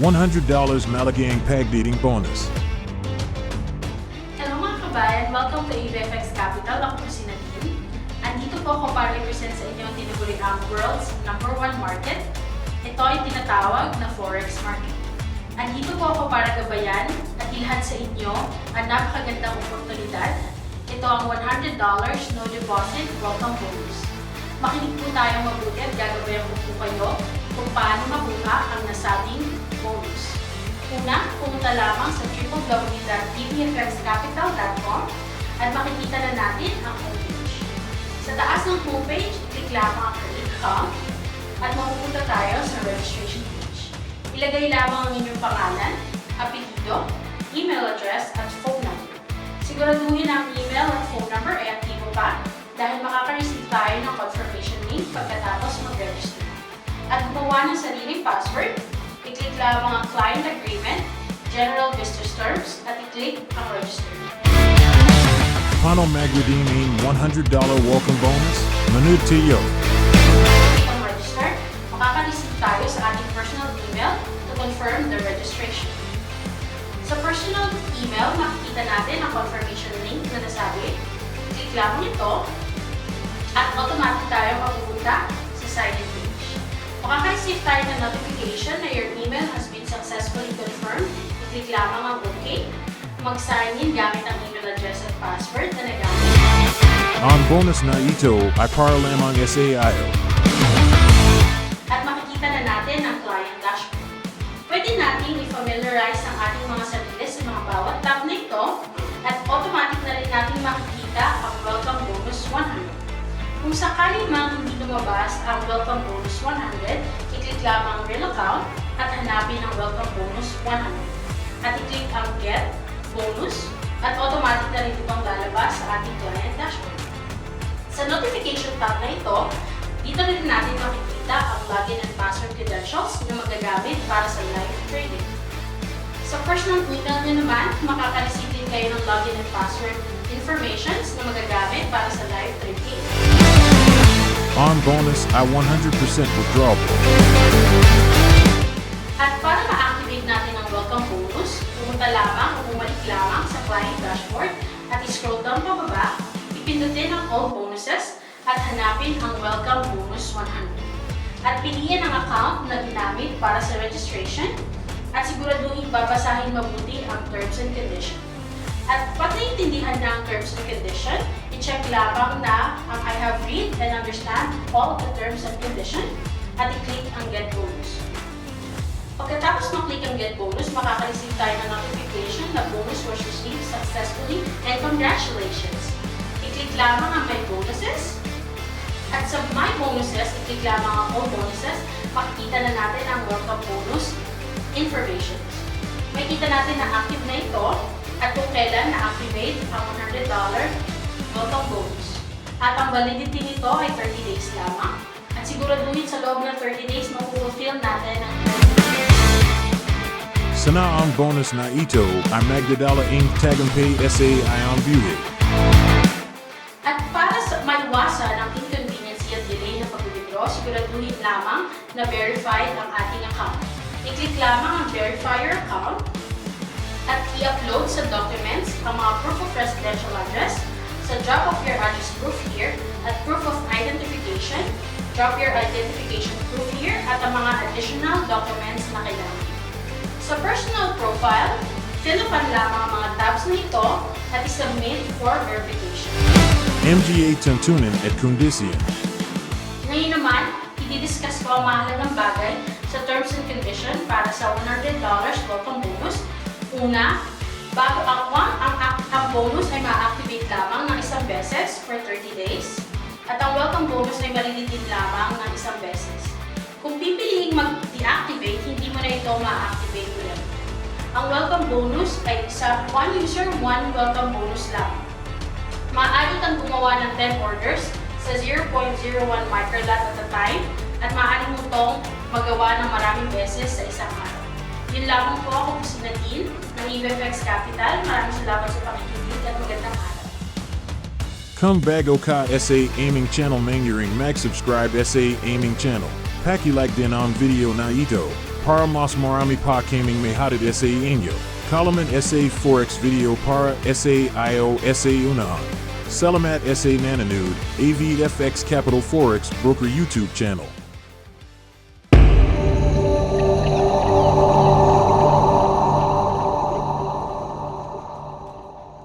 $100 Malaking pagdating bonus. Hello mga kabayan! Welcome to AVFX Capital. Ako po si Nadine. Andito po ako para i-present sa inyo ang tinaguri ang world's #1 market. Ito ay tinatawag na Forex market. Andito po ako para gabayan at ilhan sa inyo ang napakagandang oportunidad. Ito ang $100 no deposit welcome bonus. Makinig po tayo mabuti at gagabayan ko po kayo kung paano mabuha ang nasabing bonus. Una, pumunta lamang sa www.avfxcapital.com at makikita na natin ang homepage. Sa taas ng homepage, click lamang ang create account at mapupunta tayo sa registration page. Ilagay lamang ang inyong pangalan, apelyido, email address at phone number. Siguraduhin ang email at phone number ay aktibo pa dahil makaka-receive tayo ng confirmation link pagkatapos mag-register. At gumawa ng sariling password, i-click lamang ang client agreement, general business terms, at i-click ang register. Paano mag-redeem ang $100 welcome bonus? Manood tayo. Click ang register, makaka-receive tayo sa ating personal email to confirm the registration. Sa personal email, makikita natin ang confirmation link na nasabi. I-click lamang ito at automatic tayo mapupunta sa sign-in page. Makaka-receive tayo ng notification na your email has been successfully confirmed. I-click lamang ang OK. Mag-sign in gamit ang email address at password na nagamit. Ang bonus na ito ay para lamang SAIO. At makikita na natin ang client dashboard. Pwede nating i-familiarize ang ating mga sarili sa mga bawat tab na ito at automatic na rin natin makikita ang welcome bonus 100. Kung sakali mang hindi lumabas ang welcome bonus 100, i-click lamang ang real account at hanapin ang welcome bonus 100. At i-click ang get bonus at automatic na rin itong lalabas sa ating client dashboard. Sa notification tab na ito, dito rin natin makikita ang login and password credentials na magagamit para sa live trading. Sa personal email nyo naman, makaka-receive din kayo ng login and password informations na magagamit para sa live trading. On bonus ay 100% withdrawable. At para ma-activate natin ang welcome bonus, pumunta lamang o bumalik lamang sa client dashboard at i-scroll down pababa, ipindutin ang all bonuses at hanapin ang welcome bonus 100. At piliin ang account na ginamit para sa registration at siguraduhin babasahin mabuti ang terms and conditions. At pag naiintindihan na ang terms and conditions, i-check lamang na ang I have read and understand all the terms and conditions at i-click ang get bonus. Pagkatapos mag-click ang get bonus, makaka-receive tayo ng notification na bonus was received successfully and congratulations. I-click lamang ang my bonuses at sa my bonuses, i-click lamang ang all bonuses, makikita na natin ang welcome bonus information. Makikita natin na active na ito at kung kailan na-activate ang $100 welcome bonus. At ang validity nito ay 30 days lamang. At siguraduhin sa loob ng 30 days mapupulfill natin ang Sana ang bonus na ito ay magdadala ng tagumpay sa iyong buhay. At para sa maiwasan ang inconvenience at delay na pag-withdraw, siguraduhin lamang na verified ang ating account. I-click lamang ang verify your account at i-upload sa documents ang mga proof of residential address, sa drop of your address proof here, at proof of identification, drop your identification proof here, at ang mga additional documents na kailangan. Sa personal profile, fill upan lamang ang mga tabs na ito at i-submit for verification. MGA tuntunin at kondisyon. Ngayon naman, i-discuss ko ang mahalagang bagay sa terms and condition para sa $100 welcome bonus. Una, bago ang bonus ay ma-activate lamang ng isang beses for 30 days at ang welcome bonus ay mariredeem lamang ng isang beses. Kung pipiliing mag-deactivate, hindi mo na ito ma-activate ulit. Ang welcome bonus ay isa one user, one welcome bonus lang. Maaari kang gumawa ng 10 orders sa 0.01 microlot at a time at maaari mo itong magawa ng maraming beses sa isang araw. Yun lamang po, ako po si Nadine ng AVFX Capital. Maraming salamat sa pakikinig at magandang araw. Kung bago ka sa aming channel, mangyuring mag-subscribe sa aming channel. Paki-like din ang video na ito para mas marami pa kaming may hatid sa inyo. Kalaman sa Forex video para sa iyo sa unahan. Salamat sa nanonood, AVFX Capital Forex Broker YouTube channel.